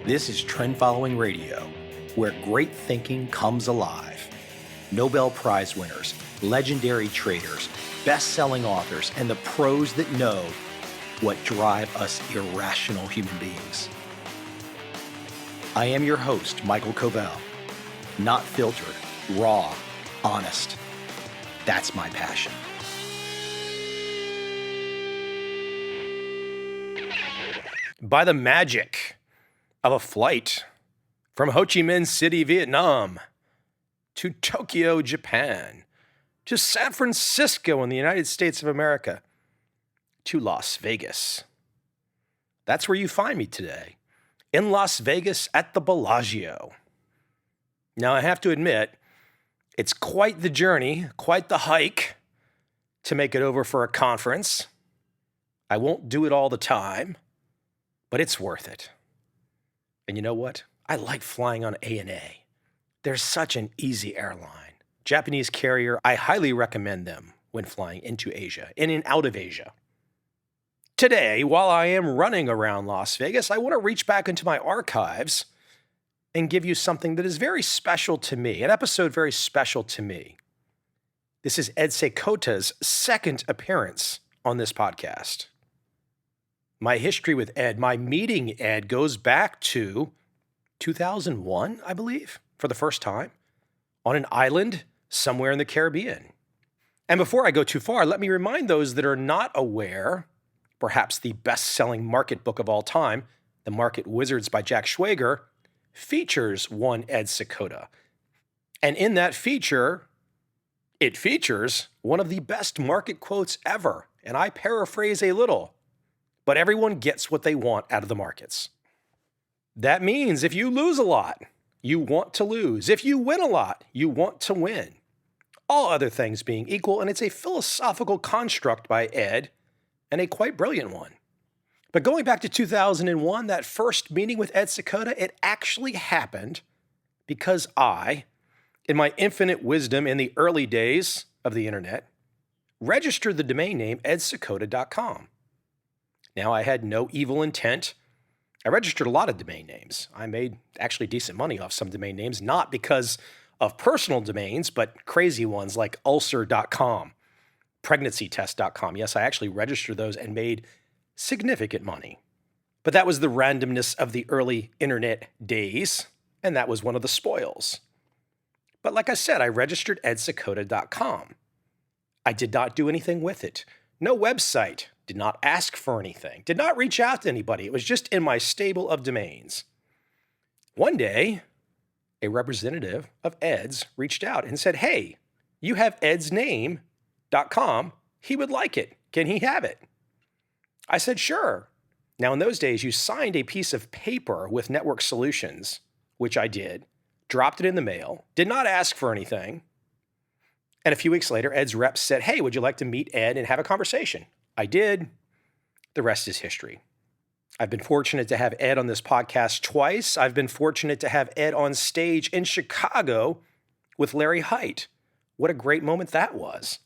This is Trend Following Radio, where great thinking comes alive. Nobel Prize winners, legendary traders, best-selling authors, and the pros that know what drive us irrational human beings. I am your host, Michael Coveil. Not filtered, raw, honest. That's my passion. By the magic of a flight from Ho Chi Minh City, Vietnam, to Tokyo, Japan, to San Francisco in the United States of America, to Las Vegas. That's where you find me today, in Las Vegas at the Bellagio. Now, I have to admit, it's quite the journey, quite the hike to make it over for a conference. I won't do it all the time, but it's worth it. And you know what? I like flying on ANA. They're such an easy airline. Japanese carrier, I highly recommend them when flying into Asia and in out of Asia. Today, while I am running around Las Vegas, I want to reach back into my archives and give you something that is very special to me, an episode very special to me. This is Ed Sekota's second appearance on this podcast. My history with Ed, my meeting Ed, goes back to 2001, I believe, for the first time, on an island somewhere in the Caribbean. And before I go too far, let me remind those that are not aware, perhaps the best-selling market book of all time, The Market Wizards by Jack Schwager, features one Ed Sekota. And in that feature, it features one of the best market quotes ever. And I paraphrase a little, but everyone gets what they want out of the markets. That means if you lose a lot, you want to lose. If you win a lot, you want to win. All other things being equal, and it's a philosophical construct by Ed, and a quite brilliant one. But going back to 2001, that first meeting with Ed Sekota, it actually happened because I, in my infinite wisdom in the early days of the internet, registered the domain name edsekota.com. Now, I had no evil intent. I registered a lot of domain names. I made actually decent money off some domain names, not because of personal domains, but crazy ones like ulcer.com, pregnancytest.com. Yes, I actually registered those and made significant money. But that was the randomness of the early internet days, and that was one of the spoils. But like I said, I registered edsekota.com. I did not do anything with it. No website. Did not ask for anything. Did not reach out to anybody. It was just in my stable of domains. One day, a representative of Ed's reached out and said, "Hey, you have edsname.com. He would like it. Can he have it?" I said, "Sure." Now, in those days, you signed a piece of paper with Network Solutions, which I did, dropped it in the mail, did not ask for anything. And a few weeks later, Ed's rep said, "Hey, would you like to meet Ed and have a conversation?" I did. The rest is history. I've been fortunate to have Ed on this podcast twice. I've been fortunate to have Ed on stage in Chicago with Larry Hite. What a great moment that was.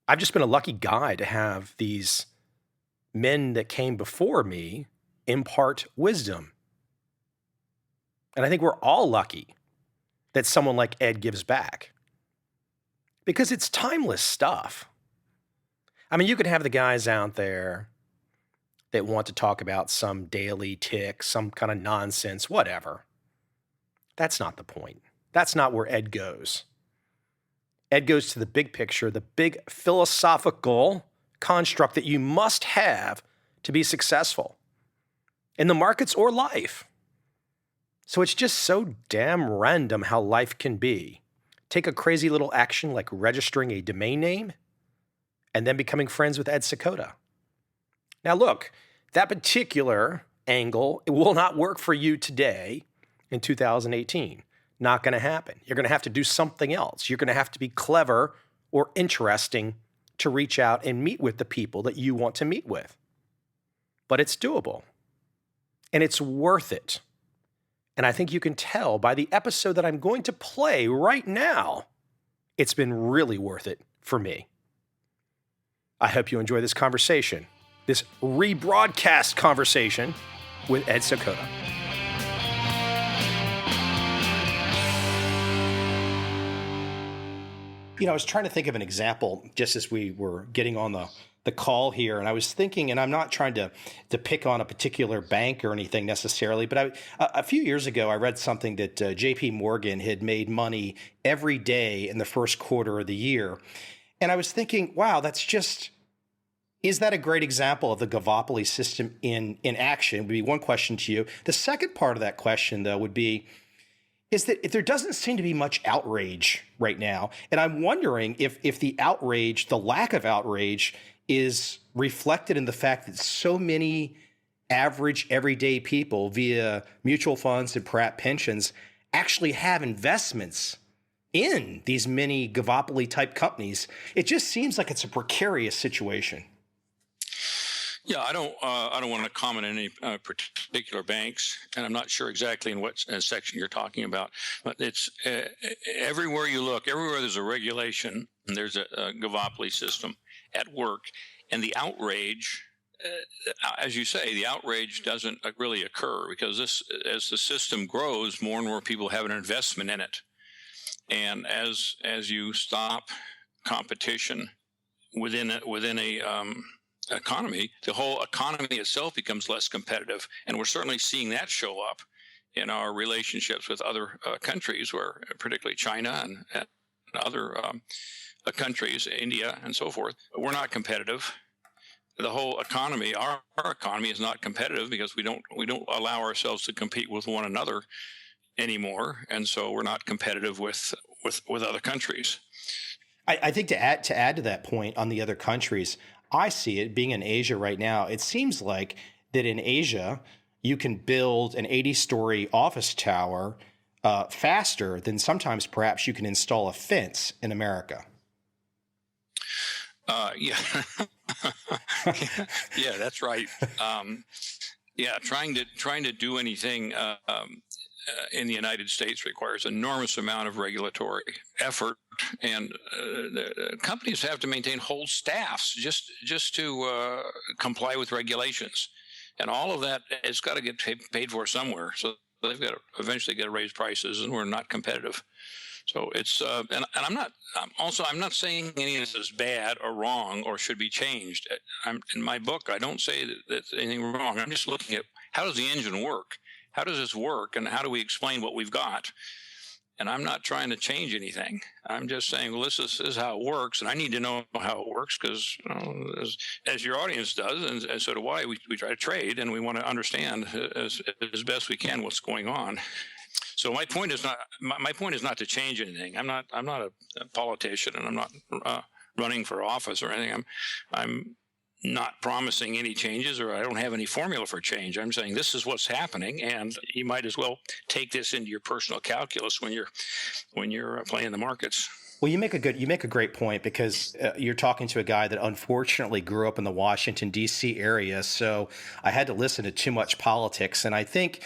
I've just been a lucky guy to have these men that came before me impart wisdom. And I think we're all lucky that someone like Ed gives back, because it's timeless stuff. I mean, you could have the guys out there that want to talk about some daily tick, some kind of nonsense, whatever. That's not the point. That's not where Ed goes. Ed goes to the big picture, the big philosophical construct that you must have to be successful in the markets or life. So it's just so damn random how life can be. Take a crazy little action like registering a domain name and then becoming friends with Ed Sekota. Now look, that particular angle, it will not work for you today in 2018. Not going to happen. You're going to have to do something else. You're going to have to be clever or interesting to reach out and meet with the people that you want to meet with. But it's doable. And it's worth it. And I think you can tell by the episode that I'm going to play right now, it's been really worth it for me. I hope you enjoy this conversation, this rebroadcast conversation with Ed Sekota. I was trying to think of an example just as we were getting on the call here, and I was thinking, and I'm not trying to pick on a particular bank or anything necessarily, but a few years ago, I read something that J.P. Morgan had made money every day in the first quarter of the year. And I was thinking, wow, is that a great example of the Gavopoly system in action? Would be one question to you. The second part of that question, though, would be, is that if there doesn't seem to be much outrage right now, and I'm wondering if the outrage, the lack of outrage, is reflected in the fact that so many average everyday people via mutual funds and perhaps pensions actually have investments in these many Gavopoly type companies. It just seems like it's a precarious situation. Yeah, I don't want to comment on any particular banks, and I'm not sure exactly in what section you're talking about. But it's everywhere you look, everywhere there's a regulation, and there's a Gavopoly system at work, and the outrage, as you say, the outrage doesn't really occur because as the system grows, more and more people have an investment in it, and as you stop competition within a economy, the whole economy itself becomes less competitive. And we're certainly seeing that show up in our relationships with other countries, where particularly China and other countries, India and so forth, we're not competitive. The whole economy, our economy is not competitive because we don't allow ourselves to compete with one another anymore. And so we're not competitive with other countries. I think to add to that point on the other countries, I see it being in Asia right now. It seems like that in Asia, you can build an 80-story office tower faster than sometimes perhaps you can install a fence in America. Yeah, yeah, that's right. Trying to do anything in the United States requires enormous amount of regulatory effort, and the companies have to maintain whole staffs just to comply with regulations, and all of that has got to get paid for somewhere. So they've got to eventually get to raise prices, and we're not competitive. So it's and I'm not saying any of this is bad or wrong or should be changed. In my book, I don't say that there's anything wrong. I'm just looking at how does the engine work. How does this work, and how do we explain what we've got? And I'm not trying to change anything. I'm just saying, well, this is how it works, and I need to know how it works because, as your audience does, and so do I, we try to trade, and we want to understand as best we can what's going on. So my point is not to change anything. I'm not a politician, and I'm not running for office or anything. I'm not promising any changes, or I don't have any formula for change. I'm saying this is what's happening, and you might as well take this into your personal calculus when you're playing the markets. Well, you make a great point because you're talking to a guy that unfortunately grew up in the Washington, D.C. area, so I had to listen to too much politics. And I think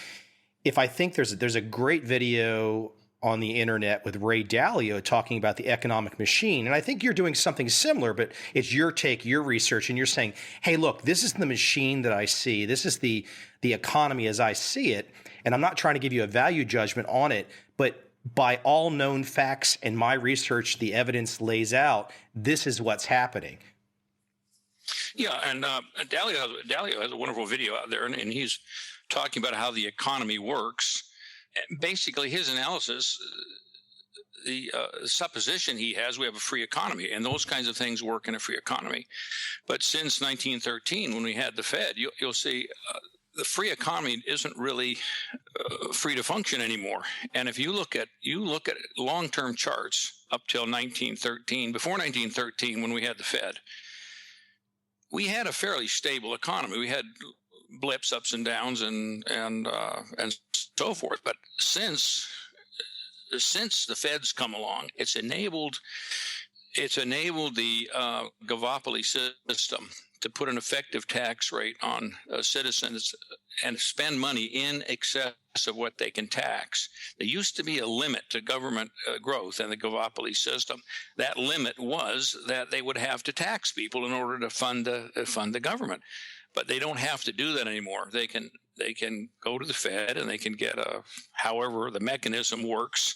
there's a great video on the internet with Ray Dalio talking about the economic machine. And I think you're doing something similar, but it's your take, your research, and you're saying, hey, look, this is the machine that I see. This is the economy as I see it. And I'm not trying to give you a value judgment on it, but by all known facts and my research, the evidence lays out, this is what's happening. Yeah, and Dalio has a wonderful video out there, and he's talking about how the economy works. Basically, his analysis, the supposition he has, we have a free economy, and those kinds of things work in a free economy. But since 1913, when we had the Fed, you'll see the free economy isn't really free to function anymore. And if you look at long-term charts up till 1913, before 1913, when we had the Fed, we had a fairly stable economy. We had blips, ups and downs, and so forth. But since the Fed's come along, it's enabled the Gavopoly system to put an effective tax rate on citizens and spend money in excess of what they can tax. There used to be a limit to government growth in the Gavopoly system. That limit was that they would have to tax people in order to fund the government. But they don't have to do that anymore. They can go to the Fed and they can get however the mechanism works,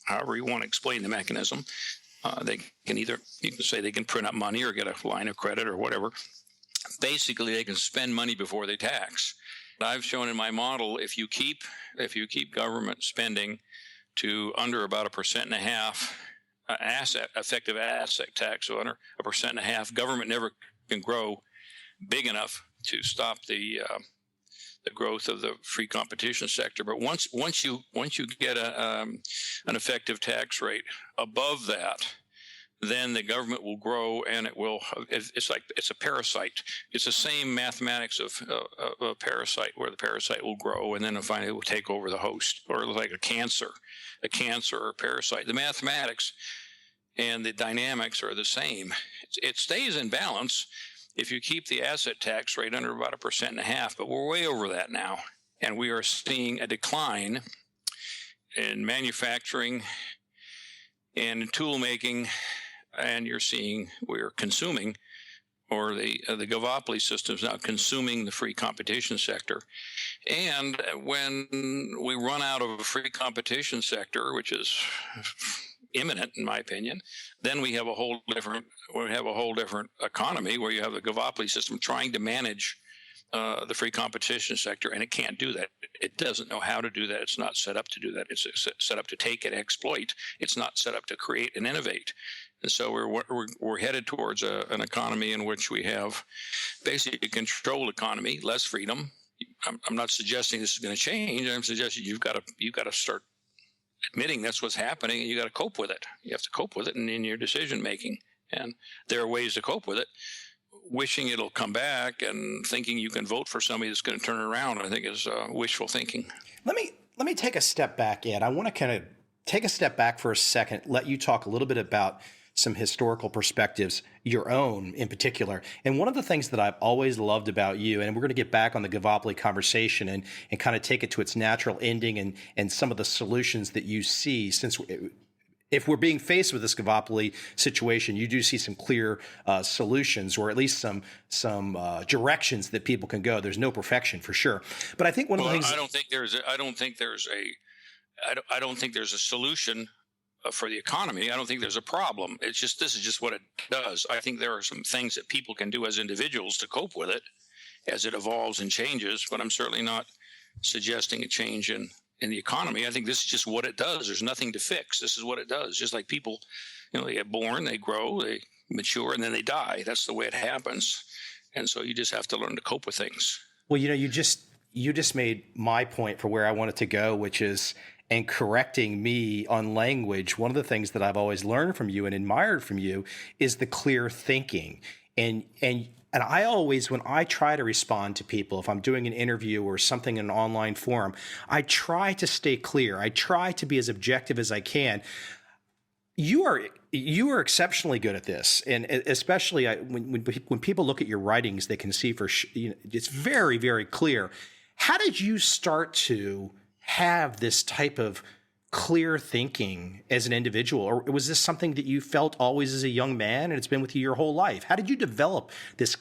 however you want to explain the mechanism. They can either, you can say they can print up money or get a line of credit or whatever. Basically, they can spend money before they tax. I've shown in my model, if you keep government spending to under about 1.5% effective asset tax, so under 1.5%, government never can grow big enough to stop the growth of the free competition sector. But once you get an effective tax rate above that, then the government will grow, and it's like it's a parasite. It's the same mathematics of a parasite, where the parasite will grow and then finally it will take over the host, or like a cancer or a parasite. The mathematics and the dynamics are the same. It stays in balance if you keep the asset tax rate under about 1.5%, but we're way over that now. And we are seeing a decline in manufacturing and in tool making, and we're consuming, or the Gavopoly system is now consuming the free competition sector. And when we run out of a free competition sector, which is imminent in my opinion, then we have a whole different economy, where you have the Gavopoly system trying to manage the free competition sector, and it can't do that. It doesn't know how to do that. It's not set up to do that. It's set up to take and exploit. It's not set up to create and innovate. And so we're headed towards an economy in which we have basically a controlled economy, less freedom. I'm not suggesting this is going to change. I'm suggesting you've got to start admitting that's what's happening, and you got to cope with it. You have to cope with it in your decision making, and there are ways to cope with it. Wishing it'll come back and thinking you can vote for somebody that's going to turn it around, I think, is wishful thinking. Let me take a step back, Ed. I want to kind of take a step back for a second, let you talk a little bit about some historical perspectives, your own in particular. And one of the things that I've always loved about you, and we're going to get back on the Gavopoly conversation and kind of take it to its natural ending and some of the solutions that you see, since if we're being faced with this Gavopoly situation, you do see some clear solutions, or at least some directions that people can go. There's no perfection for sure, but I think one of the things I don't think there's a solution for the economy. I don't think there's a problem. This is just what it does. I think there are some things that people can do as individuals to cope with it as it evolves and changes, but I'm certainly not suggesting a change in the economy. I think this is just what it does. There's nothing to fix. This is what it does. Just like people, they get born, they grow, they mature, and then they die. That's the way it happens. And so you just have to learn to cope with things. Well, you just made my point for where I wanted to go, which is, and correcting me on language. One of the things that I've always learned from you and admired from you is the clear thinking. And I always, when I try to respond to people, if I'm doing an interview or something in an online forum, I try to stay clear. I try to be as objective as I can. You are exceptionally good at this, and especially when people look at your writings, they can see it's very, very clear. How did you start to have this type of clear thinking as an individual, or was this something that you felt always as a young man, and it's been with you your whole life? How did you develop this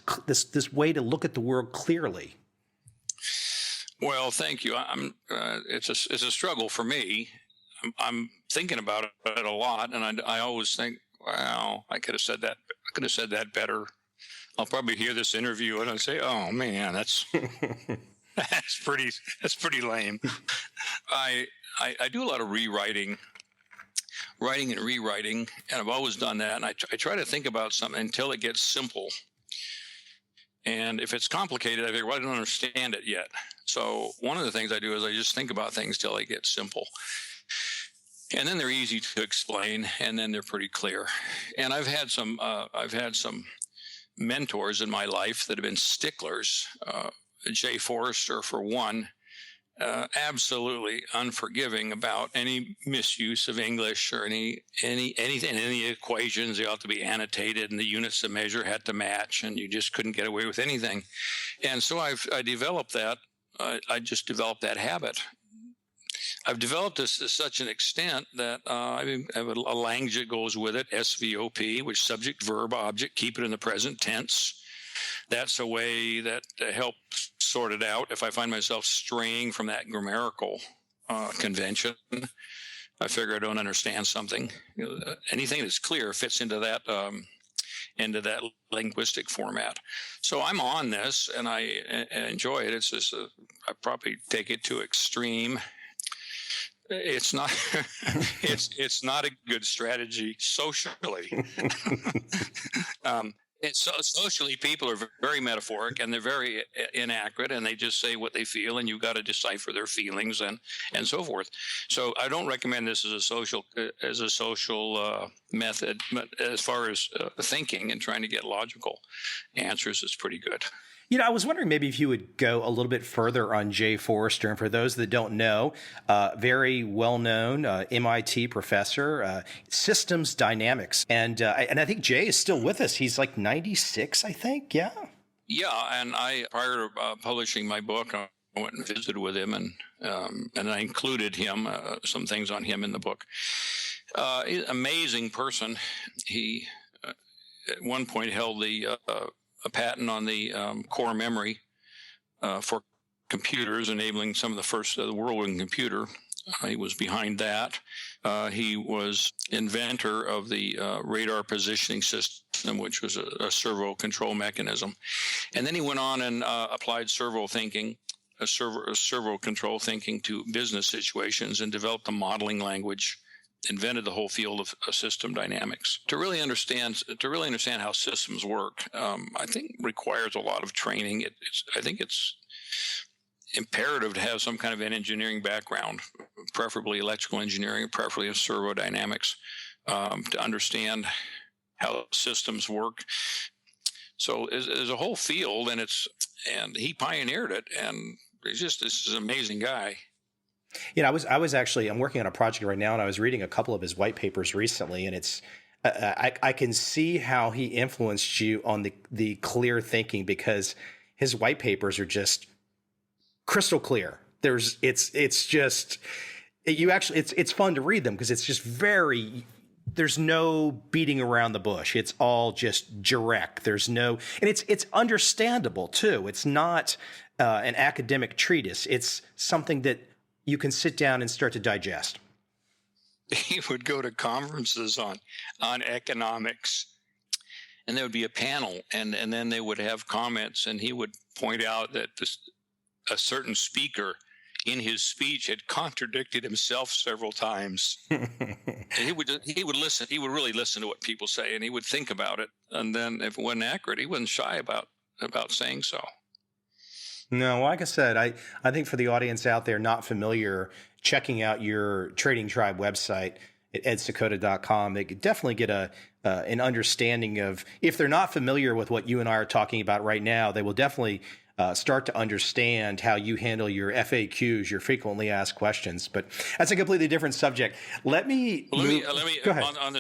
way to look at the world clearly? Well, thank you. It's a struggle for me. I'm thinking about it a lot, and I always think, wow, I could have said that. I could have said that better. I'll probably hear this interview and I'll say, oh man, that's pretty lame. I do a lot of writing and rewriting, and I've always done that. And I try to think about something until it gets simple. And if it's complicated, I figure, well, I don't understand it yet. So one of the things I do is I just think about things till they get simple. And then they're easy to explain, and then they're pretty clear. And I've had some mentors in my life that have been sticklers. Jay Forrester, for one, absolutely unforgiving about any misuse of English or anything. Any equations, they ought to be annotated, and the units of measure had to match, and you just couldn't get away with anything. And so I developed that. I just developed that habit. I've developed this to such an extent that I have a language that goes with it, SVOP, which subject, verb, object, keep it in the present tense. That's a way that helps sort it out if I find myself straying from that grammatical convention. I figure I don't understand something. Anything that's clear fits into that linguistic format. So I'm on this, and I enjoy it. It's just I probably take it to extreme. It's not it's not a good strategy socially. Socially, people are very metaphoric, and they're very inaccurate, and they just say what they feel, and you've got to decipher their feelings and so forth. So I don't recommend this as a social method, but as far as thinking and trying to get logical answers, it's pretty good. I was wondering maybe if you would go a little bit further on Jay Forrester. And for those that don't know, very well-known MIT professor, systems dynamics. And I think Jay is still with us. He's like 96, I think. Yeah. Yeah. And prior to publishing my book, I went and visited with him, and I included him, some things on him in the book. Amazing person. He, at one point, held a patent on the core memory for computers, enabling some of the first of the world in computer. He was behind that. He was inventor of the radar positioning system, which was a servo control mechanism. And then he went on and applied servo control thinking to business situations and developed a modeling language, invented the whole field of system dynamics. To really understand how systems work, I think requires a lot of training. I think it's imperative to have some kind of an engineering background, preferably electrical engineering, preferably servo dynamics, to understand how systems work. So there's a whole field, and he pioneered it, and this is an amazing guy. I'm working on a project right now, and I was reading a couple of his white papers recently, and it's I can see how he influenced you on the clear thinking, because his white papers are just crystal clear. It's fun to read them because it's just there's no beating around the bush. It's all just direct. And it's understandable too. It's not an academic treatise. It's something that you can sit down and start to digest. He would go to conferences on economics, and there would be a panel, and then they would have comments, and he would point out that a certain speaker in his speech had contradicted himself several times. And he would listen. He would really listen to what people say, and he would think about it. And then if it wasn't accurate, he wasn't shy about saying so. No, like I said, I think for the audience out there not familiar, checking out your Trading Tribe website at edsakota.com, they could definitely get an understanding of, if they're not familiar with what you and I are talking about right now, they will definitely start to understand how you handle your FAQs, your frequently asked questions. But that's a completely different subject. Let me go ahead. On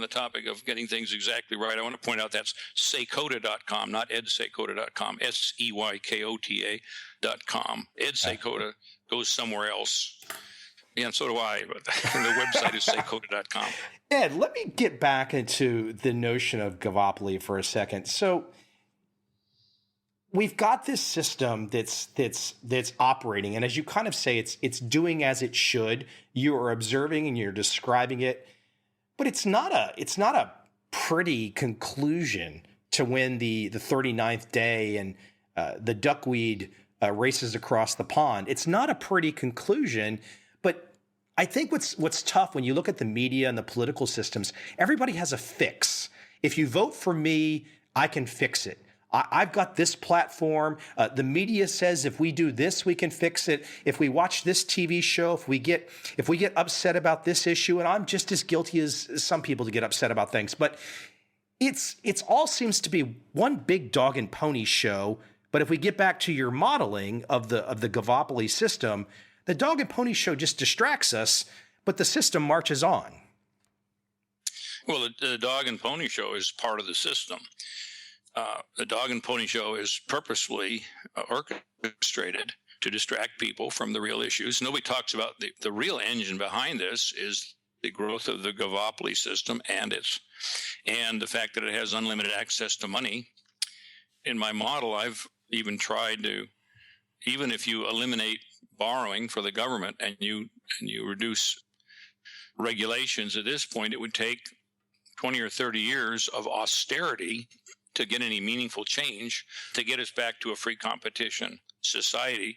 the topic of getting things exactly right, I want to point out that's Sakota.com, not edsakota.com, SEYKOTA.com. Edsakota goes somewhere else. Yeah, and so do I, but the website is Sakota.com. Ed, let me get back into the notion of Gavopoly for a second. So we've got this system that's operating, and as you kind of say, it's doing as it should. You are observing and you're describing it, but it's not a pretty conclusion to when the 39th day and the duckweed races across the pond. It's not a pretty conclusion, but I think what's tough when you look at the media and the political systems, everybody has a fix. If you vote for me, I can fix it. I've got this platform. The media says if we do this, we can fix it. If we watch this TV show, if we get upset about this issue, and I'm just as guilty as some people to get upset about things, but it's all seems to be one big dog and pony show. But if we get back to your modeling of the Gavopoly system, the dog and pony show just distracts us, but the system marches on. Well, the dog and pony show is part of the system. The dog and pony show is purposefully orchestrated to distract people from the real issues. Nobody talks about the real engine behind this is the growth of the Gavopoly system and the fact that it has unlimited access to money. In my model, I've even tried to, even if you eliminate borrowing for the government and you reduce regulations at this point, it would take 20 or 30 years of austerity to get any meaningful change to get us back to a free competition society.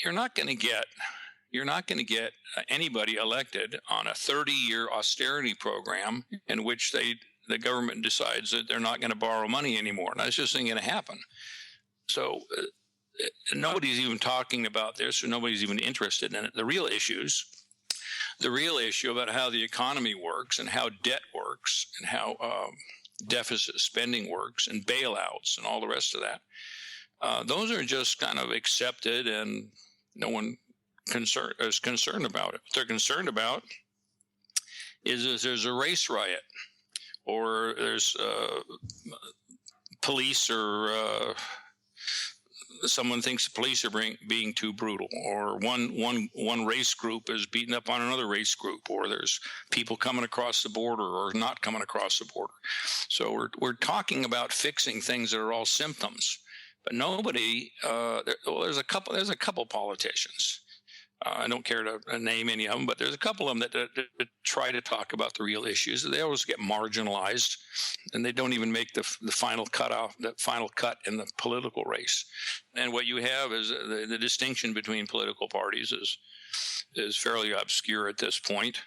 You're not going to get anybody elected on a 30-year austerity program in which the government decides that they're not going to borrow money anymore. That's just not going to happen. So nobody's even talking about this, or nobody's even interested in it. The real issue about how the economy works and how debt works and how deficit spending works and bailouts and all the rest of that, those are just kind of accepted, and no one is concerned about it. What they're concerned about is there's a race riot, or there's police, or someone thinks the police are being too brutal, or one race group is beating up on another race group, or there's people coming across the border or not coming across the border. So we're talking about fixing things that are all symptoms, but nobody. There's a couple politicians. I don't care to name any of them, but there's a couple of them that try to talk about the real issues. They always get marginalized, and they don't even make the final cut in the political race. And what you have is the distinction between political parties is fairly obscure at this point.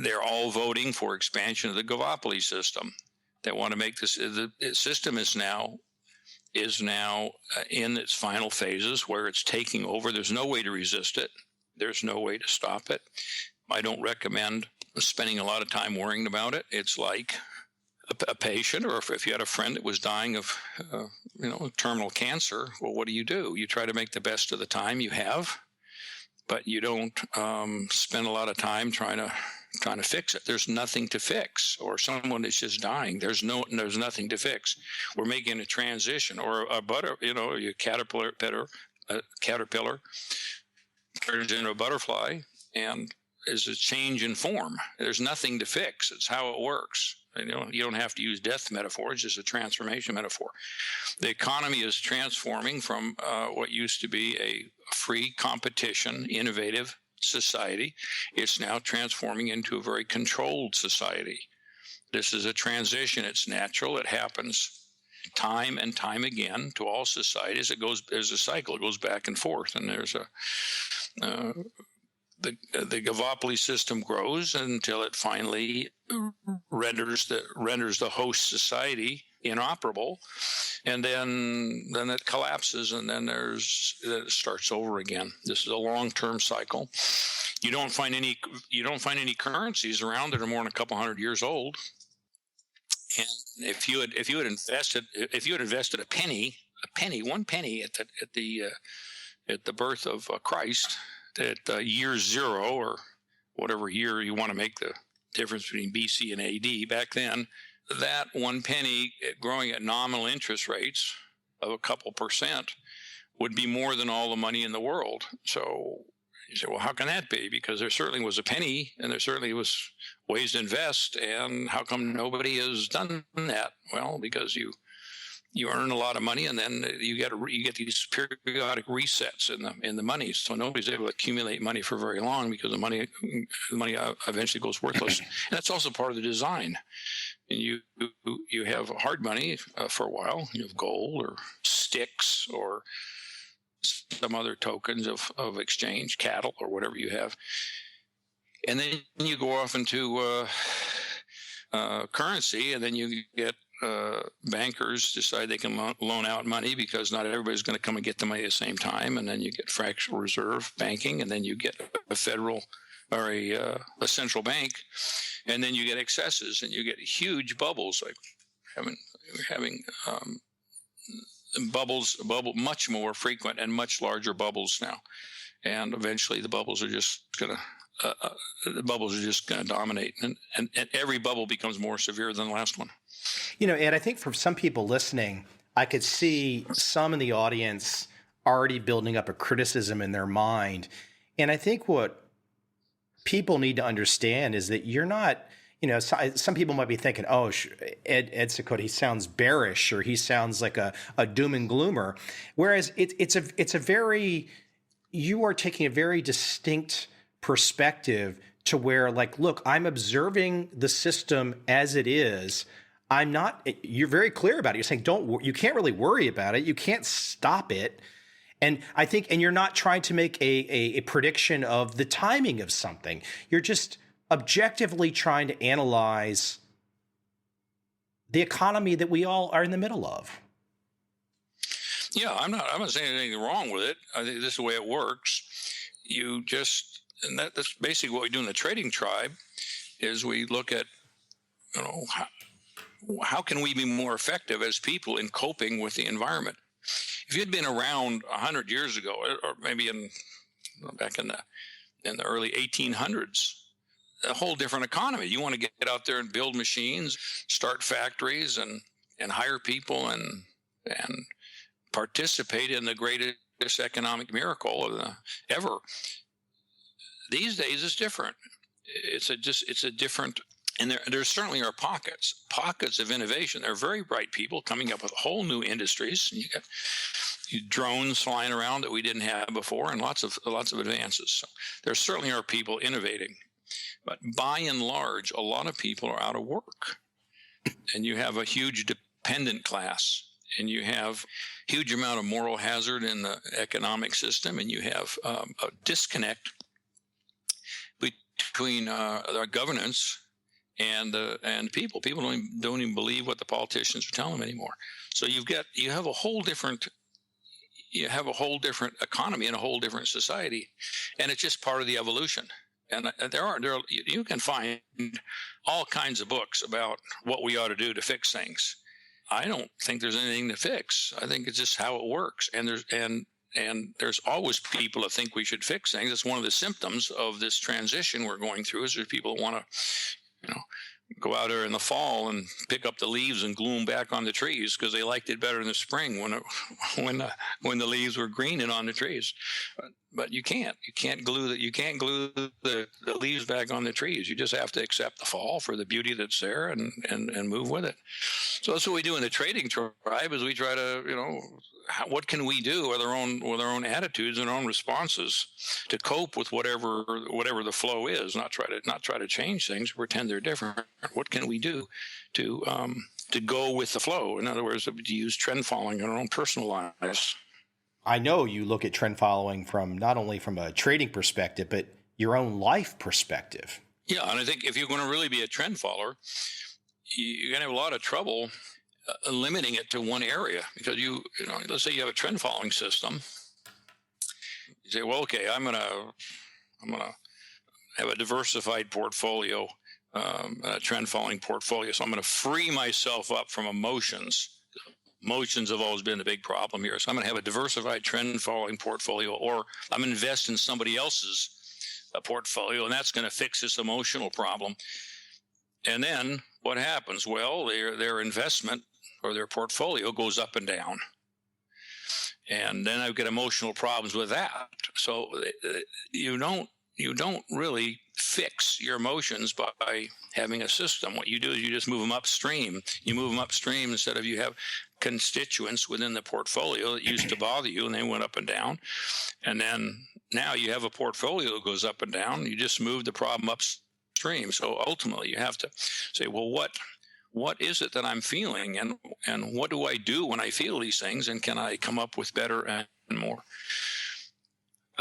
They're all voting for expansion of the duopoly system. They want to make this. The system is now in its final phases where it's taking over. There's no way to resist it. There's no way to stop it. I don't recommend spending a lot of time worrying about it. It's like a patient, or if you had a friend that was dying of terminal cancer, well, what do? You try to make the best of the time you have, but you don't spend a lot of time trying to fix it. There's nothing to fix. Or someone is just dying. There's nothing to fix. We're making a transition, or a caterpillar turns into a butterfly and is a change in form. There's nothing to fix. It's how it works. You don't have to use death metaphors, just a transformation metaphor. The economy is transforming from what used to be a free competition, innovative society. It's now transforming into a very controlled society. This is a transition. It's natural. It happens time and time again to all societies. There's a cycle. It goes back and forth, and there's the duopoly system grows until it finally renders the host society inoperable, and then it collapses, and then it starts over again. This is a long-term cycle. You don't find any currencies around that are more than a couple hundred years old. And if you had invested one penny at the birth of Christ, at year zero, or whatever year you want to make the difference between BC and AD back then, that one penny growing at nominal interest rates of a couple percent would be more than all the money in the world. So you say, well, how can that be? Because there certainly was a penny, and there certainly was ways to invest, and how come nobody has done that? Well, because you earn a lot of money, and then you get these periodic resets in the money. So nobody's able to accumulate money for very long, because the money eventually goes worthless. And that's also part of the design. And you have hard money for a while. You have gold or sticks or some other tokens of exchange, cattle or whatever you have. And then you go off into currency, and then you get bankers decide they can loan out money, because not everybody's going to come and get the money at the same time. And then you get fractional reserve banking, and then you get a federal or a central bank, and then you get excesses, and you get huge bubbles, like having bubbles much more frequent and much larger bubbles now. And eventually the bubbles are just going to dominate, and every bubble becomes more severe than the last one. Ed, I think for some people listening, I could see some in the audience already building up a criticism in their mind. And I think what people need to understand is that you're not, some people might be thinking, oh, Ed Seykota, he sounds bearish, or he sounds like a doom and gloomer. Whereas you are taking a very distinct perspective to where, like, look, I'm observing the system as it is. I'm not, you're very clear about it. You're saying, you can't really worry about it. You can't stop it. And I think, and you're not trying to make a prediction of the timing of something. You're just objectively trying to analyze the economy that we all are in the middle of. Yeah, I'm not saying anything wrong with it. I think this is the way it works. That's basically what we do in the trading tribe, is we look at, how can we be more effective as people in coping with the environment? If you'd been around 100 years ago, or maybe back in the early 1800s, a whole different economy. You want to get out there and build machines, start factories, and hire people and participate in the greatest economic miracle ever. These days it's different. It's a different, and there certainly are pockets of innovation. There are very bright people coming up with whole new industries. And you got drones flying around that we didn't have before, and lots of advances. So there certainly are people innovating, but by and large, a lot of people are out of work, and you have a huge dependent class, and you have a huge amount of moral hazard in the economic system, and you have a disconnect between our governance and people. People don't even believe what the politicians are telling them anymore. So you have a whole different economy and a whole different society, and it's just part of the evolution. And you can find all kinds of books about what we ought to do to fix things. I don't think there's anything to fix. I think it's just how it works. And there's always people that think we should fix things. It's one of the symptoms of this transition we're going through, is there's people that want to, go out there in the fall and pick up the leaves and glue them back on the trees because they liked it better in the spring when the leaves were green and on the trees. But you can't glue the leaves back on the trees. You just have to accept the fall for the beauty that's there and move with it. So that's what we do in the trading tribe, is we try to, what can we do with our own attitudes and our own responses to cope with whatever the flow is, not try to change things, pretend they're different. What can we do to go with the flow? In other words, to use trend following in our own personal lives. I know you look at trend following from not only from a trading perspective, but your own life perspective. Yeah, and I think if you're going to really be a trend follower, you're going to have a lot of trouble limiting it to one area, because let's say you have a trend following system. You say, well, okay, I'm gonna have a diversified portfolio, a trend following portfolio. So I'm going to free myself up from emotions. Emotions have always been the big problem here. So I'm going to have a diversified trend following portfolio, or I'm going to invest in somebody else's portfolio, and that's going to fix this emotional problem. And then what happens? Well, their investment or their portfolio goes up and down. And then I've got emotional problems with that. So you don't really fix your emotions by having a system. What you do is you just move them upstream. You move them upstream instead of, you have constituents within the portfolio that used to bother you and they went up and down. And then now you have a portfolio that goes up and down. You just move the problem upstream. So ultimately you have to say, well, what is it that I'm feeling, and what do I do when I feel these things, and can I come up with better and more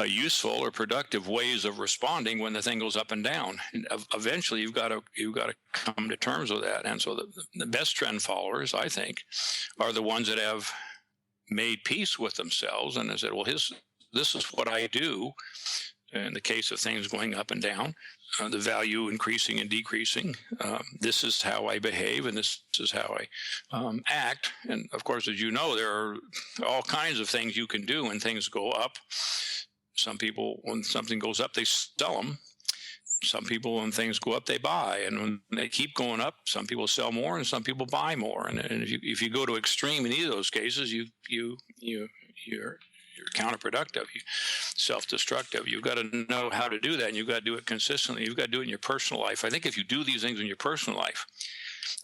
useful or productive ways of responding when the thing goes up and down? And eventually you've got to come to terms with that. And so the best trend followers, I think, are the ones that have made peace with themselves and have said, well, this is what I do in the case of things going up and down. The value increasing and decreasing. This is how I behave, and this is how I act. And of course, as you know, there are all kinds of things you can do when things go up. Some people, when something goes up, they sell them. Some people, when things go up, they buy. And when they keep going up, some people sell more and some people buy more. And if you go to extreme in either of those cases, you're counterproductive, self-destructive. You've got to know how to do that, and you've got to do it consistently. You've got to do it in your personal life. I think if you do these things in your personal life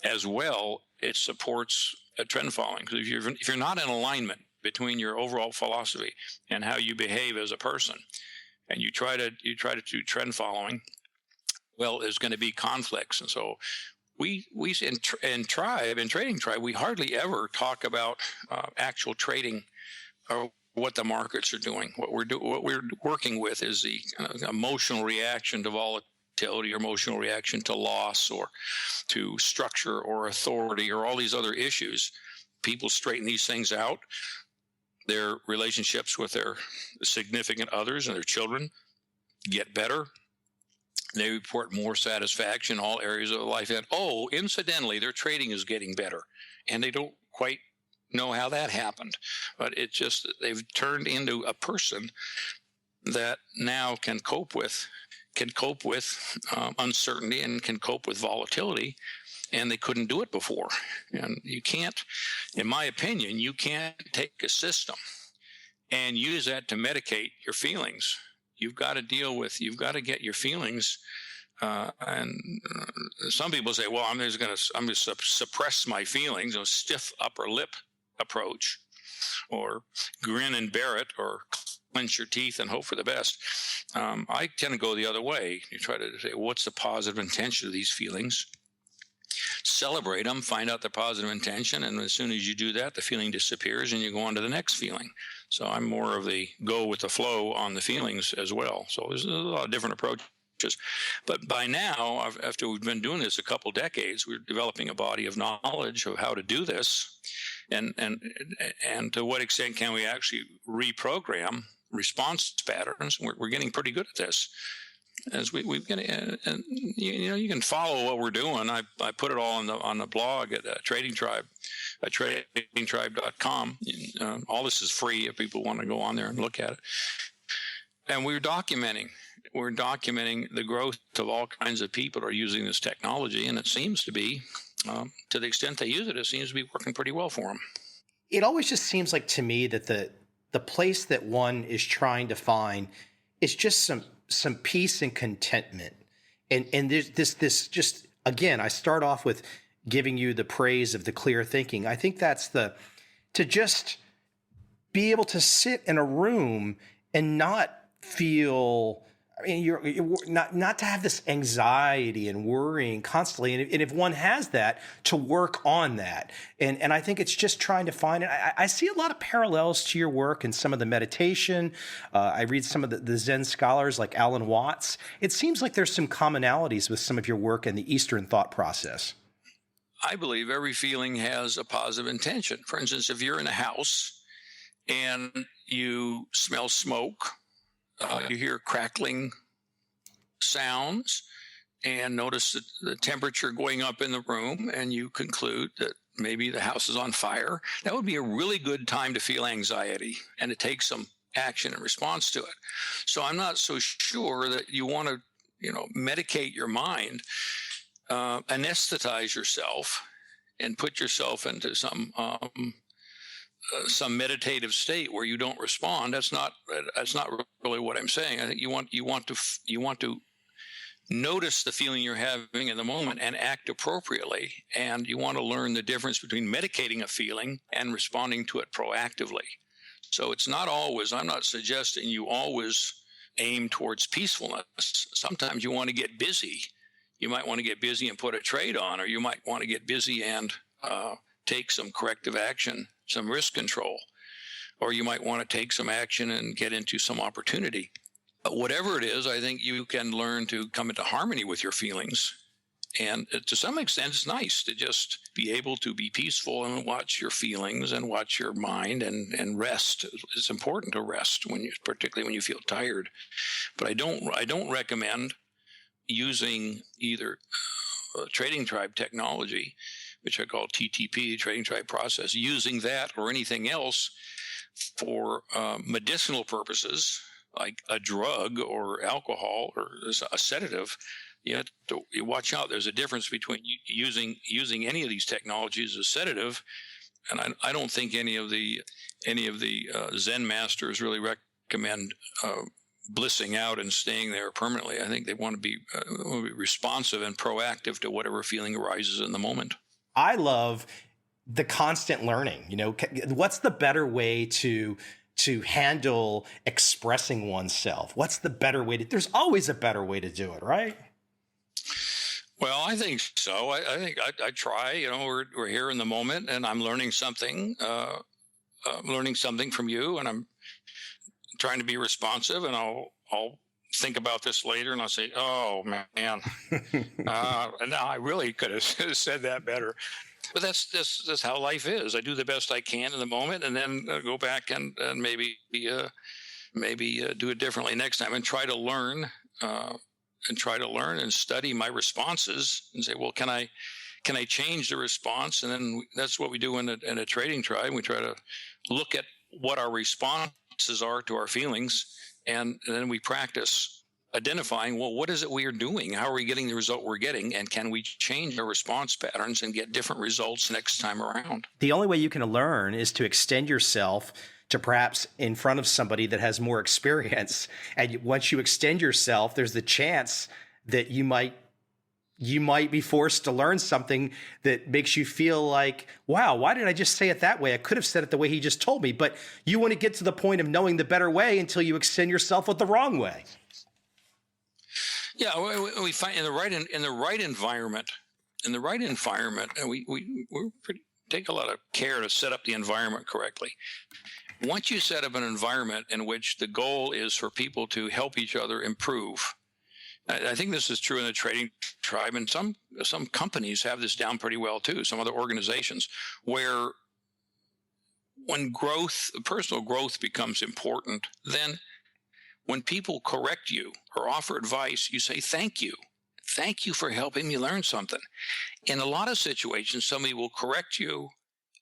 as well, it supports a trend following. Because if you're not in alignment between your overall philosophy and how you behave as a person, and you try to do trend following, well, there's going to be conflicts. And so we in trading tribe, we hardly ever talk about actual trading or what the markets are doing. What we're working with is the emotional reaction to volatility, or emotional reaction to loss, or to structure or authority, or all these other issues. People straighten these things out. Their relationships with their significant others and their children get better. They report more satisfaction in all areas of life. And incidentally, their trading is getting better, and they don't quite know how that happened, but it's just that they've turned into a person that now can cope with uncertainty, and can cope with volatility, and they couldn't do it before. And you can't, in my opinion, you can't take a system and use that to medicate your feelings. You've got to get your feelings. Some people say, well, I'm just going to suppress my feelings, a stiff upper lip approach, or grin and bear it, or clench your teeth and hope for the best. I tend to go the other way. You try to say, what's the positive intention of these feelings? Celebrate them, find out the positive intention, and as soon as you do that, the feeling disappears and you go on to the next feeling. So I'm more of the go with the flow on the feelings as well. So there's a lot of different approaches. But by now, after we've been doing this a couple decades, we're developing a body of knowledge of how to do this, and to what extent can we actually reprogram response patterns. We're getting pretty good at this. As we've got, and you can follow what we're doing. I put it all on the blog at Trading Tribe, at tradingtribe.com. All this is free if people want to go on there and look at it. And we're documenting the growth of all kinds of people who are using this technology, and it seems to be, to the extent they use it, it seems to be working pretty well for them. It always just seems like to me that the place that one is trying to find is just some peace and contentment. And there's this just, again, I start off with giving you the praise of the clear thinking. I think that's to just be able to sit in a room and not feel, I mean, you're not to have this anxiety and worrying constantly. And if one has that, to work on that. And I think it's just trying to find it. I see a lot of parallels to your work and some of the meditation. I read some of the Zen scholars like Alan Watts. It seems like there's some commonalities with some of your work in the Eastern thought process. I believe every feeling has a positive intention. For instance, if you're in a house and you smell smoke, you hear crackling sounds, and notice the temperature going up in the room, and you conclude that maybe the house is on fire, that would be a really good time to feel anxiety and to take some action in response to it. So I'm not so sure that you want to, medicate your mind, anesthetize yourself, and put yourself into some meditative state where you don't respond. That's not really what I'm saying. I think you want to notice the feeling you're having in the moment and act appropriately. And you want to learn the difference between medicating a feeling and responding to it proactively. So it's not always, I'm not suggesting you always aim towards peacefulness. Sometimes you want to get busy. You might want to get busy and put a trade on, or you might want to get busy and take some corrective action, some risk control, or you might want to take some action and get into some opportunity. But whatever it is, I think you can learn to come into harmony with your feelings. And to some extent, it's nice to just be able to be peaceful and watch your feelings and watch your mind and rest. It's important to rest particularly when you feel tired. But I don't recommend using either Trading Tribe technology, which I call TTP, Trading Tribe process, using that or anything else for medicinal purposes, like a drug or alcohol or a sedative. You have to watch out. There's a difference between using any of these technologies as a sedative, and I don't think any of the Zen masters really recommend blissing out and staying there permanently. I think they want to be responsive and proactive to whatever feeling arises in the moment. I love the constant learning. What's the better way to handle expressing oneself? What's the better way there's always a better way to do it, right? Well, I think so. I think I try. We're here in the moment, and I'm learning something. Learning something from you, and I'm trying to be responsive. And I'll think about this later, and I'll say, "Oh man, and now I really could have said that better." But that's how life is. I do the best I can in the moment, and then go back and maybe do it differently next time, and try to learn. And study my responses and say, well, can I change the response? And then that's what we do in a trading tribe. We try to look at what our responses are to our feelings, and then we practice identifying, well, what is it we are doing? How are we getting the result we're getting? And can we change our response patterns and get different results next time around? The only way you can learn is to extend yourself to perhaps in front of somebody that has more experience. And once you extend yourself, there's the chance that you might be forced to learn something that makes you feel like, wow, why did I just say it that way? I could have said it the way he just told me. But you want to get to the point of knowing the better way until you extend yourself with the wrong way. Yeah, we find in the right environment, and we take a lot of care to set up the environment correctly. Once you set up an environment in which the goal is for people to help each other improve, I think this is true in the trading tribe, and some companies have this down pretty well too, some other organizations, where when personal growth becomes important, then when people correct you or offer advice, you say, thank you. Thank you for helping me learn something. In a lot of situations, somebody will correct you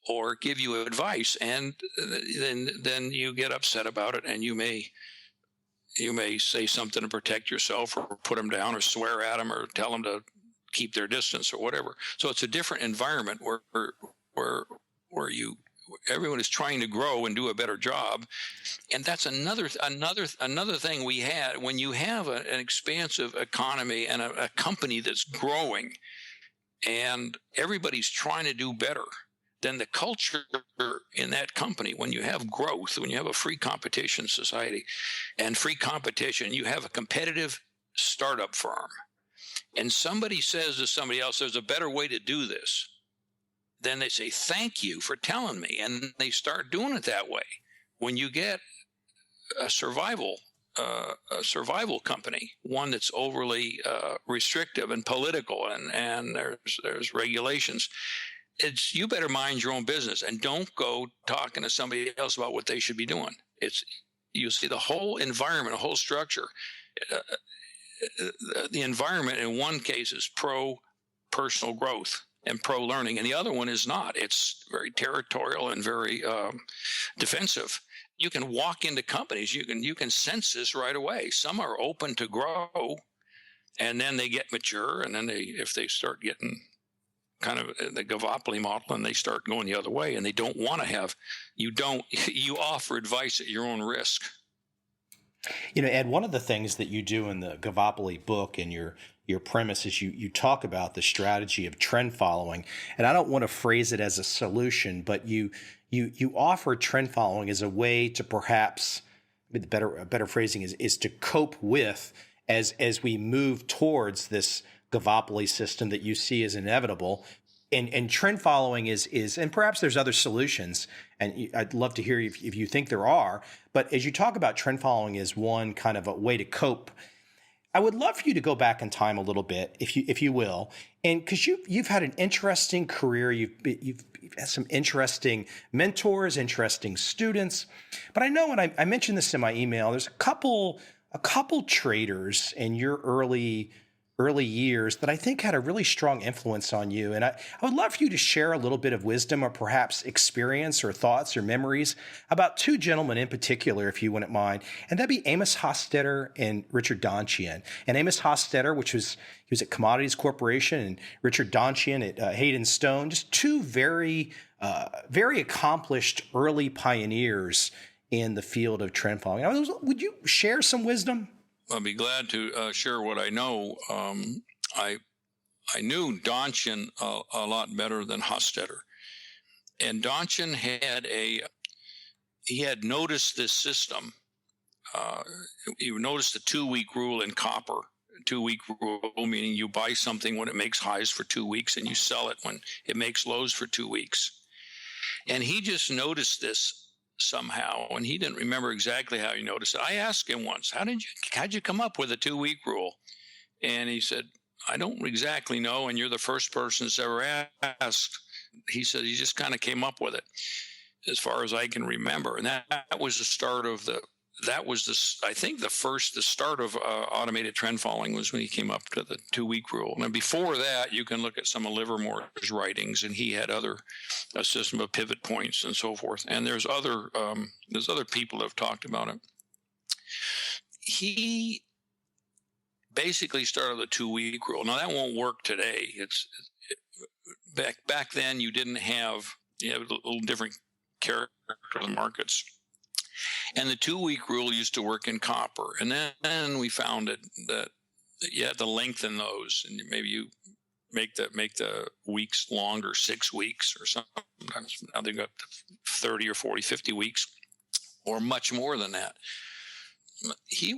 or give you advice, and then you get upset about it, and you may say something to protect yourself, or put them down, or swear at them, or tell them to keep their distance, or whatever. So it's a different environment where everyone is trying to grow and do a better job, and that's another thing we had. When you have an expansive economy and a company that's growing, and everybody's trying to do better, then the culture in that company, when you have growth, when you have a free competition society and free competition, you have a competitive startup firm, and somebody says to somebody else, there's a better way to do this, then they say, thank you for telling me, and they start doing it that way. When you get a survival company, one that's overly restrictive and political, and there's regulations, you better mind your own business and don't go talking to somebody else about what they should be doing. You see the whole environment, the whole structure. The environment in one case is pro personal growth and pro learning, and the other one is not. It's very territorial and very defensive. You can walk into companies, you can sense this right away. Some are open to grow, and then they get mature, and then if they start getting kind of the Gavopoly model, and they start going the other way, and they don't want to have, you offer advice at your own risk. Ed, one of the things that you do in the Gavopoly book and your premise is you talk about the strategy of trend following. And I don't want to phrase it as a solution, but you offer trend following as a way to perhaps, a better phrasing is to cope with as we move towards this Gavopoly system that you see as inevitable. And trend following is, and perhaps there's other solutions, and I'd love to hear if you think there are, but as you talk about trend following as one kind of a way to cope, I would love for you to go back in time a little bit, if you will, and because you've had an interesting career, you've had some interesting mentors, interesting students, but I know, and I mentioned this in my email, there's a couple traders in your early years that I think had a really strong influence on you. And I would love for you to share a little bit of wisdom or perhaps experience or thoughts or memories about two gentlemen in particular, if you wouldn't mind. And that'd be Amos Hofstadter and Richard Donchian. And Amos Hofstadter, he was at Commodities Corporation, and Richard Donchian at Hayden Stone, just two very accomplished early pioneers in the field of trend following. Would you share some wisdom? I'll be glad to share what I know. I knew Donchian a lot better than Hofstadter, and Donchian had noticed this system. He noticed the 2-week rule in copper 2-week rule, meaning you buy something when it makes highs for 2 weeks and you sell it when it makes lows for 2 weeks. And he just noticed this somehow, and he didn't remember exactly how he noticed it. I asked him once, how'd you come up with a 2-week rule? And he said, I don't exactly know, and you're the first person that's ever asked. He said he just kind of came up with it, as far as I can remember. And that was the start of the start of automated trend following was when he came up to the 2-week rule. And before that, you can look at some of Livermore's writings, and he had a system of pivot points and so forth. And there's other people that have talked about it. He basically started the 2-week rule. Now that won't work today. Back then you didn't have, you had a little different character of the markets. And the 2-week rule used to work in copper. And then we found that you had to lengthen those, and maybe you make the weeks longer, 6 weeks or sometimes now they've got 30 or 40, 50 weeks or much more than that. He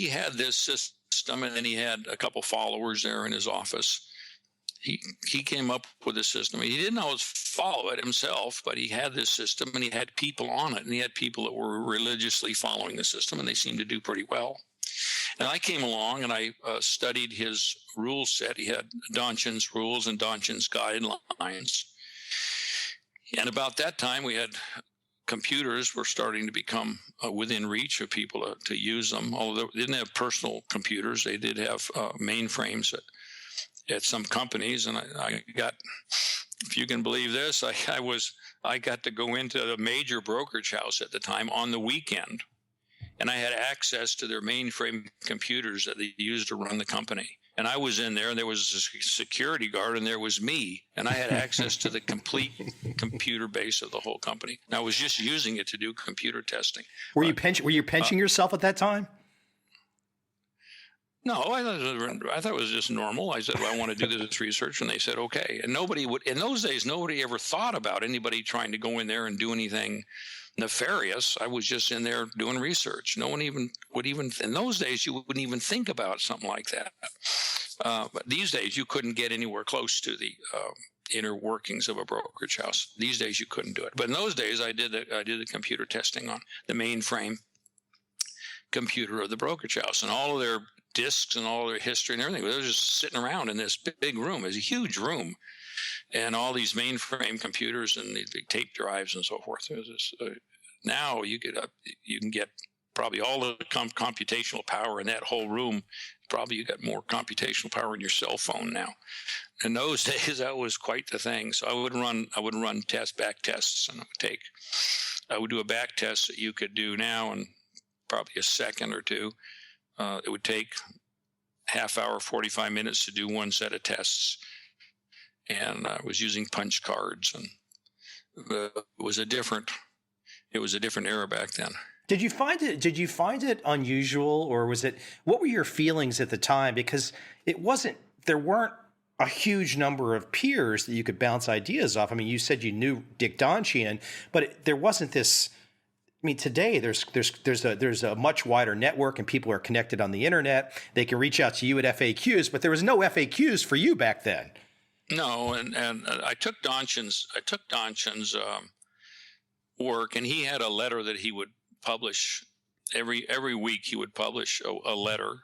had this system, and then he had a couple followers there in his office. He came up with a system. He didn't always follow it himself, but he had this system, and he had people on it, and he had people that were religiously following the system, and they seemed to do pretty well. And I came along, and I studied his rule set. He had Donchin's rules and Donchin's guidelines. And about that time, we had computers were starting to become within reach of people to use them. Although they didn't have personal computers, they did have mainframes at some companies. And I got, if you can believe this, I got to go into the major brokerage house at the time on the weekend, and I had access to their mainframe computers that they used to run the company. And I was in there, and there was a security guard, and there was me, and I had access to the complete computer base of the whole company. And I was just using it to do computer testing. Were you pinching yourself at that time? No, I thought it was just normal. I said, well, I want to do this research, and they said, okay. And in those days, nobody ever thought about anybody trying to go in there and do anything nefarious. I was just in there doing research. No one would even, in those days, you wouldn't even think about something like that. But these days, you couldn't get anywhere close to the inner workings of a brokerage house. These days, you couldn't do it. But in those days, I did the computer testing on the mainframe computer of the brokerage house, and all of their discs and all their history and everything. They were just sitting around in this big room. It was a huge room, and all these mainframe computers and the big tape drives and so forth. It was this, now you can get probably all the computational power in that whole room. Probably you got more computational power in your cell phone now. In those days, that was quite the thing. So I would run back tests, and I would do a back test that you could do now in probably a second or two. It would take half hour, 45 minutes to do one set of tests. And I was using punch cards, and it was a different era back then. Did you find it unusual, or what were your feelings at the time? Because there weren't a huge number of peers that you could bounce ideas off. I mean, you said you knew Dick Donchin, but there wasn't this. I mean, today there's a much wider network, and people are connected on the internet. They can reach out to you at FAQs, but there was no FAQs for you back then. No, and I took Donchin's work, and he had a letter that he would publish every week. He would publish a letter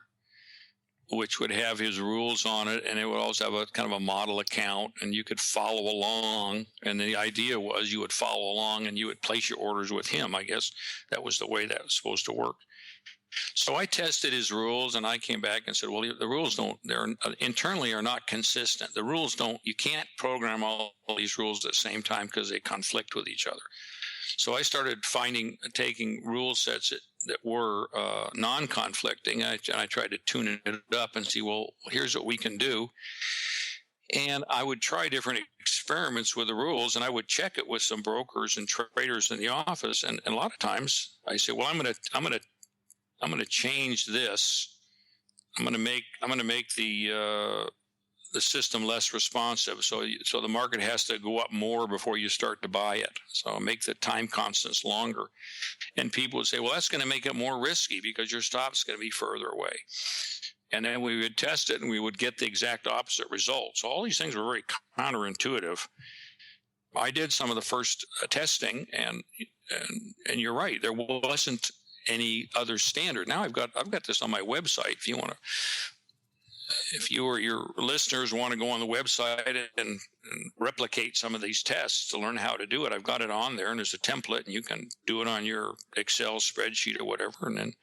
which would have his rules on it, and it would also have a kind of a model account, and you could follow along. And the idea was you would follow along, and you would place your orders with him. I guess that was the way that was supposed to work. So I tested his rules, and I came back and said, well, the rules internally are not consistent. The rules you can't program all these rules at the same time because they conflict with each other. So I started taking rule sets that were non-conflicting, and I tried to tune it up and see, well, here's what we can do. And I would try different experiments with the rules, and I would check it with some brokers and traders in the office. And a lot of times I say, well, I'm going to change this. I'm going to make the system less responsive, so the market has to go up more before you start to buy it. So make the time constants longer. And people would say, well, that's going to make it more risky because your stop's going to be further away. and then we would test it, and we would get the exact opposite result. So all these things were very counterintuitive. I did some of the first testing, and you're right, there wasn't any other standard. Now I've got this on my website. If you or your listeners want to go on the website and replicate some of these tests to learn how to do it, I've got it on there, and there's a template, and you can do it on your Excel spreadsheet or whatever. And then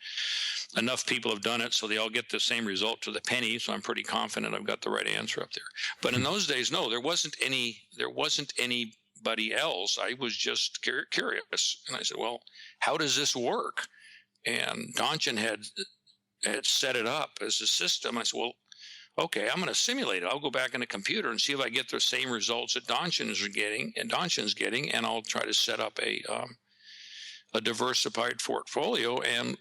enough people have done it so they all get the same result to the penny. So I'm pretty confident I've got the right answer up there. But in those days, no, there wasn't anybody else. I was just curious, and I said, well, how does this work? And Donchen had set it up as a system. I said, well, okay, I'm going to simulate it. I'll go back in the computer and see if I get the same results that Donchen's getting, and I'll try to set up a diversified portfolio. And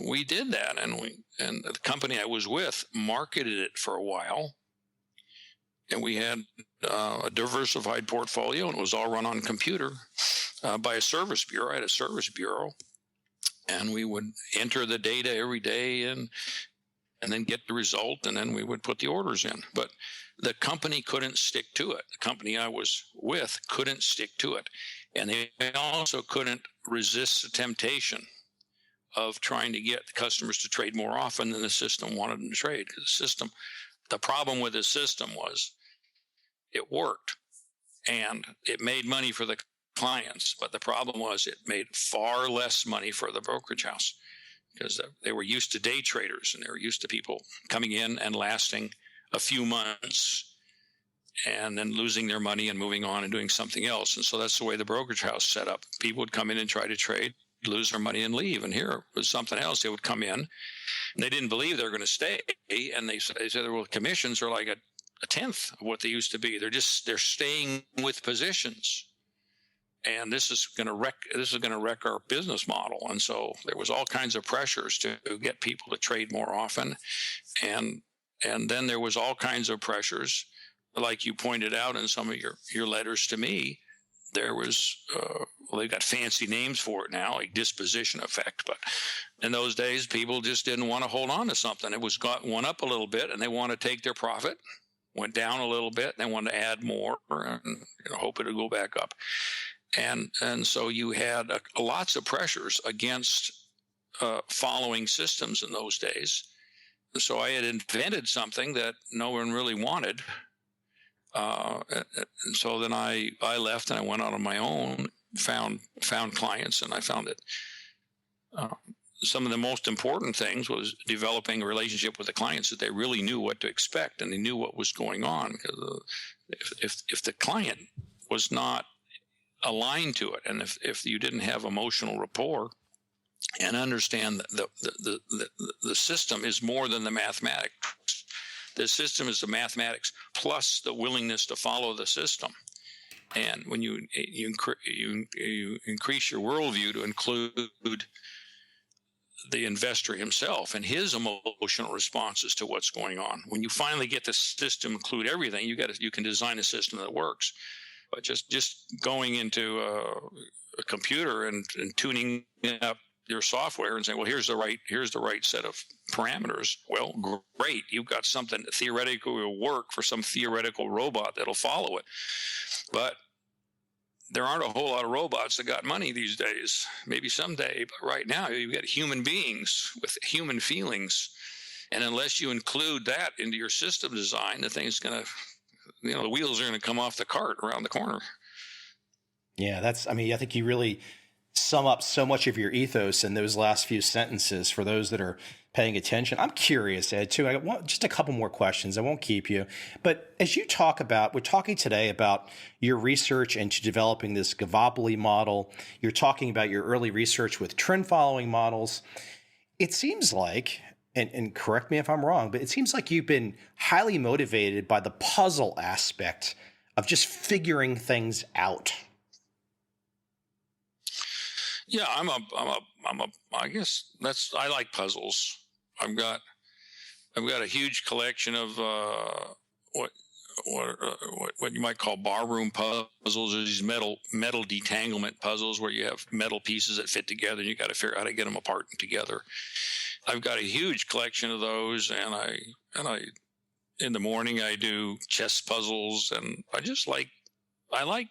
we did that, and the company I was with marketed it for a while, and we had a diversified portfolio, and it was all run on computer by a service bureau. I had a service bureau, and we would enter the data every day and then get the result, and then we would put the orders in. But the company couldn't stick to it. The company I was with couldn't stick to it. And they also couldn't resist the temptation of trying to get the customers to trade more often than the system wanted them to trade. The problem with the system was it worked, and it made money for the clients. But the problem was it made far less money for the brokerage house, because they were used to day traders, and they were used to people coming in and lasting a few months and then losing their money and moving on and doing something else. And so that's the way the brokerage house set up. People would come in and try to trade, lose their money, and leave. And here was something else. They would come in, and they didn't believe they were going to stay. And they said, well, commissions are like a tenth of what they used to be. They're staying with positions. And this is going to wreck our business model. And so there was all kinds of pressures to get people to trade more often. And then there was all kinds of pressures, like you pointed out in some of your letters to me. There was, they've got fancy names for it now, like disposition effect. But in those days, people just didn't want to hold on to something. It went up a little bit, and they want to take their profit. Went down a little bit, and they wanted to add more and hope it would go back up. And so you had lots of pressures against following systems in those days. So I had invented something that no one really wanted. And so then I left, and I went out on my own, found clients, and I found that some of the most important things was developing a relationship with the clients, that they really knew what to expect and they knew what was going on. Because if the client was not aligned to it, and if you didn't have emotional rapport and understand that the system is more than the mathematics. The system is the mathematics plus the willingness to follow the system. And when you increase your worldview to include the investor himself and his emotional responses to what's going on, when you finally get the system to include everything, you can design a system that works. But just going into a computer and tuning up your software and saying, well, here's the right set of parameters. Well, great. You've got something that theoretically will work for some theoretical robot that'll follow it. But there aren't a whole lot of robots that got money these days. Maybe someday, but right now you've got human beings with human feelings. And unless you include that into your system design, the thing's going to, the wheels are going to come off the cart around the corner. Yeah, I think you really sum up so much of your ethos in those last few sentences for those that are paying attention. I'm curious, Ed, too. I want just a couple more questions. I won't keep you. But as you we're talking today about your research into developing this Gavopoli model. You're talking about your early research with trend following models. It seems like, and correct me if I'm wrong, but it seems like you've been highly motivated by the puzzle aspect of just figuring things out. Yeah, I guess I like puzzles. I've got a huge collection of what you might call barroom puzzles, or these metal detanglement puzzles where you have metal pieces that fit together and you got to figure out how to get them apart and together. I've got a huge collection of those, and I in the morning I do chess puzzles, and I like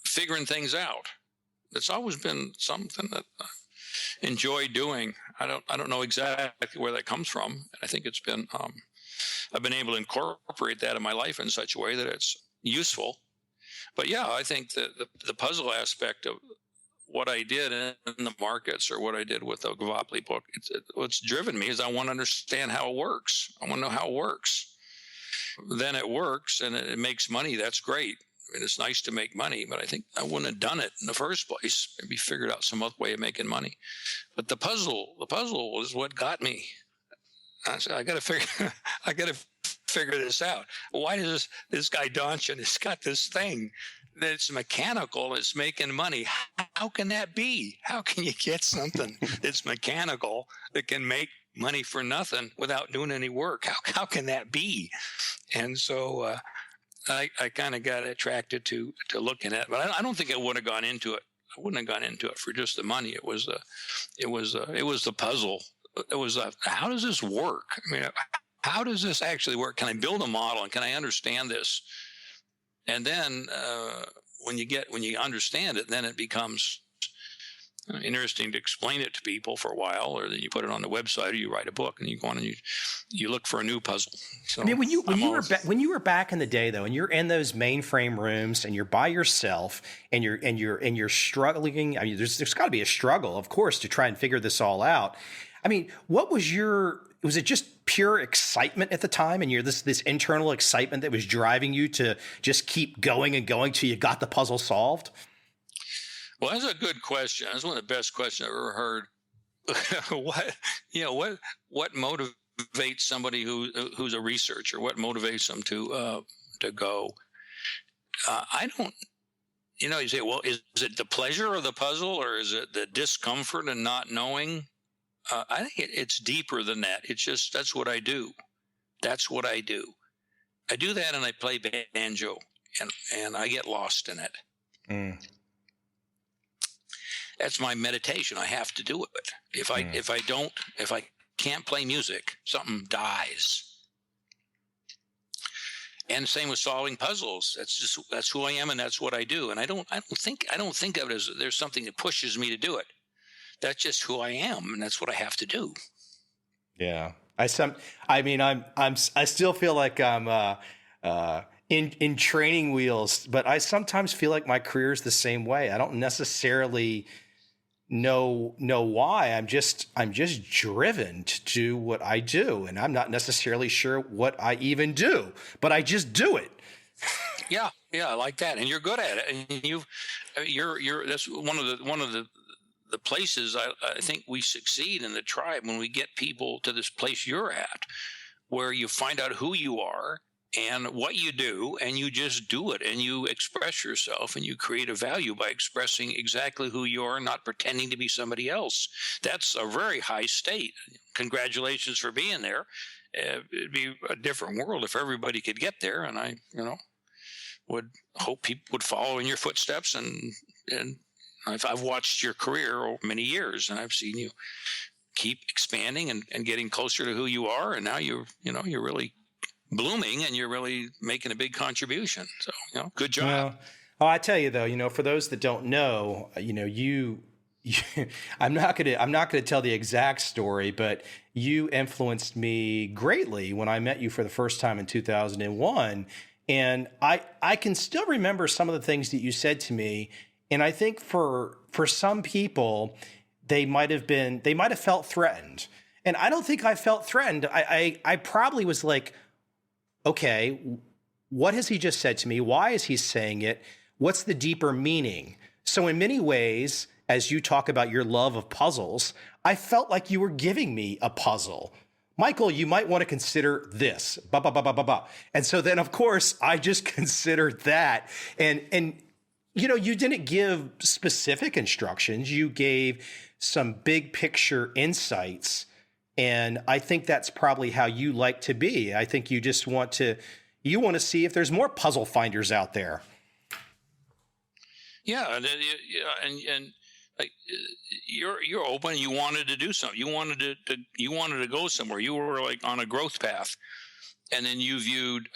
figuring things out. It's always been something that I enjoy doing. I don't know exactly where that comes from. I think it's been I've been able to incorporate that in my life in such a way that it's useful. But yeah, I think that the puzzle aspect of what I did in the markets, or what I did with the Gavopli book, what's driven me is I want to understand how it works. I want to know how it works. Then it works and it makes money. That's great. I mean, it's nice to make money, but I think I wouldn't have done it in the first place. Maybe figured out some other way of making money. But the puzzle is what got me. I said, I got to figure this out. Why does this guy Donchin has got this thing that's mechanical, it's making money? How can that be? How can you get something that's mechanical that can make money for nothing without doing any work? How can that be? And so I kind of got attracted to looking at it, but I don't think I would have gone into it. I wouldn't have gone into it for just the money. It was the puzzle. It was how does this work? I mean, how does this actually work? Can I build a model, and can I understand this? And then when you understand it, then it becomes interesting to explain it to people for a while, or then you put it on the website, or you write a book, and you go on and you look for a new puzzle. So I mean, when you were back in the day, though, and you're in those mainframe rooms and you're by yourself and you're struggling. I mean, there's got to be a struggle, of course, to try and figure this all out. I mean, was it just pure excitement at the time, and this internal excitement that was driving you to just keep going and going till you got the puzzle solved? Well, that's a good question. That's one of the best questions I've ever heard. What motivates somebody who's a researcher? What motivates them to go? I don't. You say, well, is it the pleasure of the puzzle, or is it the discomfort and not knowing? I think it's deeper than that. It's just, that's what I do. That's what I do. I do that, and I play banjo, and I get lost in it. Mm. That's my meditation. I have to do it. If I can't play music, something dies. And same with solving puzzles. That's who I am, and that's what I do. And I don't think of it as there's something that pushes me to do it. That's just who I am, and that's what I have to do. Yeah, I still feel like I'm in training wheels, but I sometimes feel like my career is the same way. I don't necessarily know why. I'm just driven to do what I do, and I'm not necessarily sure what I even do, but I just do it. Yeah, I like that, and you're good at it, and you're that's one of the places I think we succeed in the tribe, when we get people to this place you're at, where you find out who you are and what you do, and you just do it, and you express yourself, and you create a value by expressing exactly who you are, not pretending to be somebody else. That's a very high state. Congratulations for being there. It'd be a different world if everybody could get there, and I would hope people would follow in your footsteps, and I've watched your career over many years, and I've seen you keep expanding and getting closer to who you are, and now you're really blooming, and you're really making a big contribution. So, good job. Well, I tell you though, for those that don't know, you I'm not gonna tell the exact story, but you influenced me greatly when I met you for the first time in 2001, and I can still remember some of the things that you said to me. And I think for some people, they might have felt threatened. And I don't think I felt threatened. I probably was like, okay, what has he just said to me? Why is he saying it? What's the deeper meaning? So in many ways, as you talk about your love of puzzles, I felt like you were giving me a puzzle. Michael, you might want to consider this. Ba, ba, ba, ba, ba, ba. And so then, of course, I just considered that. And you didn't give specific instructions. You gave some big picture insights. And I think that's probably how you like to be. I think you just want to see if there's more puzzle finders out there. Yeah. And like you're open. You wanted to do something. You wanted to go somewhere. You were like on a growth path, and then you viewed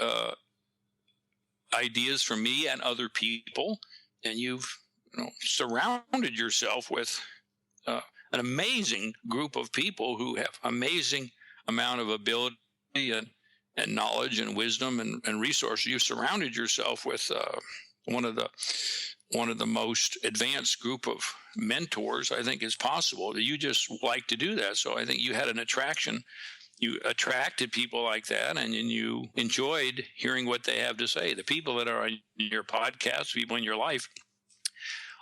ideas from me and other people, and you've surrounded yourself with an amazing group of people who have amazing amount of ability and knowledge and wisdom and resources. You surrounded yourself with one of the most advanced group of mentors I think is possible. You just like to do that. So I think you had an attraction. You attracted people like that, and then you enjoyed hearing what they have to say. The people that are on your podcast, people in your life,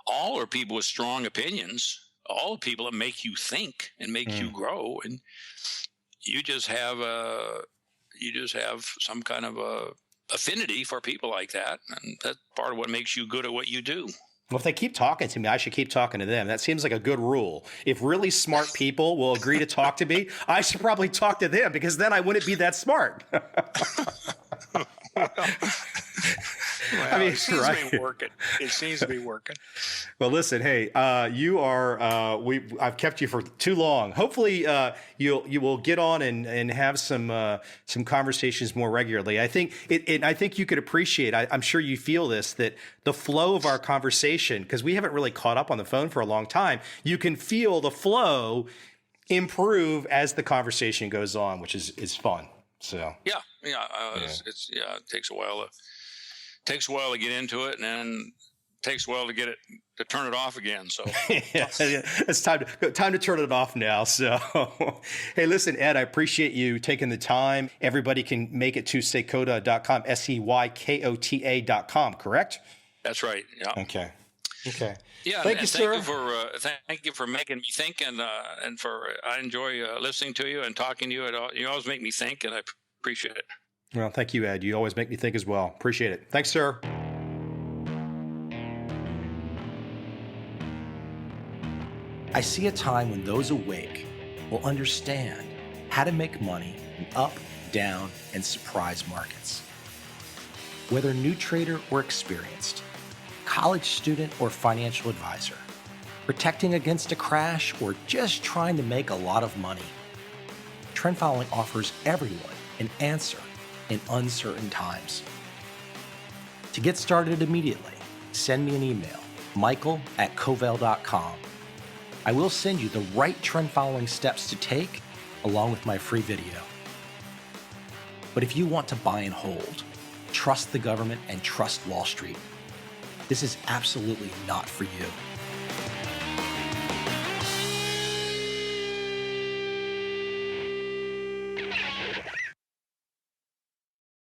all are people with strong opinions, all people that make you think and make you grow. And you just have some kind of a affinity for people like that. And that's part of what makes you good at what you do. Well, if they keep talking to me, I should keep talking to them. That seems like a good rule. If really smart people will agree to talk to me, I should probably talk to them, because then I wouldn't be that smart. Well, I mean, it seems to be working. It seems to be working. Well, listen, hey, you are. I've kept you for too long. Hopefully, you will get on and have some conversations more regularly. I think I think you could appreciate. I'm sure you feel this, that the flow of our conversation, because we haven't really caught up on the phone for a long time. You can feel the flow improve as the conversation goes on, which is fun. So yeah. It takes a while to get into it, and then it takes a while to turn it off again. So it's time to turn it off now. So, hey, listen, Ed, I appreciate you taking the time. Everybody can make it to Seykota.com, SEYKOTA.com, correct? That's right. Yeah. Okay. Yeah. Thank you, sir. Thank you for making me think, and I enjoy listening to you and talking to you. You always make me think, and I appreciate it. Well, thank you, Ed. You always make me think as well. Appreciate it. Thanks, sir. I see a time when those awake will understand how to make money in up, down, and surprise markets. Whether new trader or experienced, college student or financial advisor, protecting against a crash or just trying to make a lot of money, trend following offers everyone an answer in uncertain times. To get started immediately, send me an email, michael@covel.com. I will send you the right trend following steps to take along with my free video. But if you want to buy and hold, trust the government and trust Wall Street, this is absolutely not for you.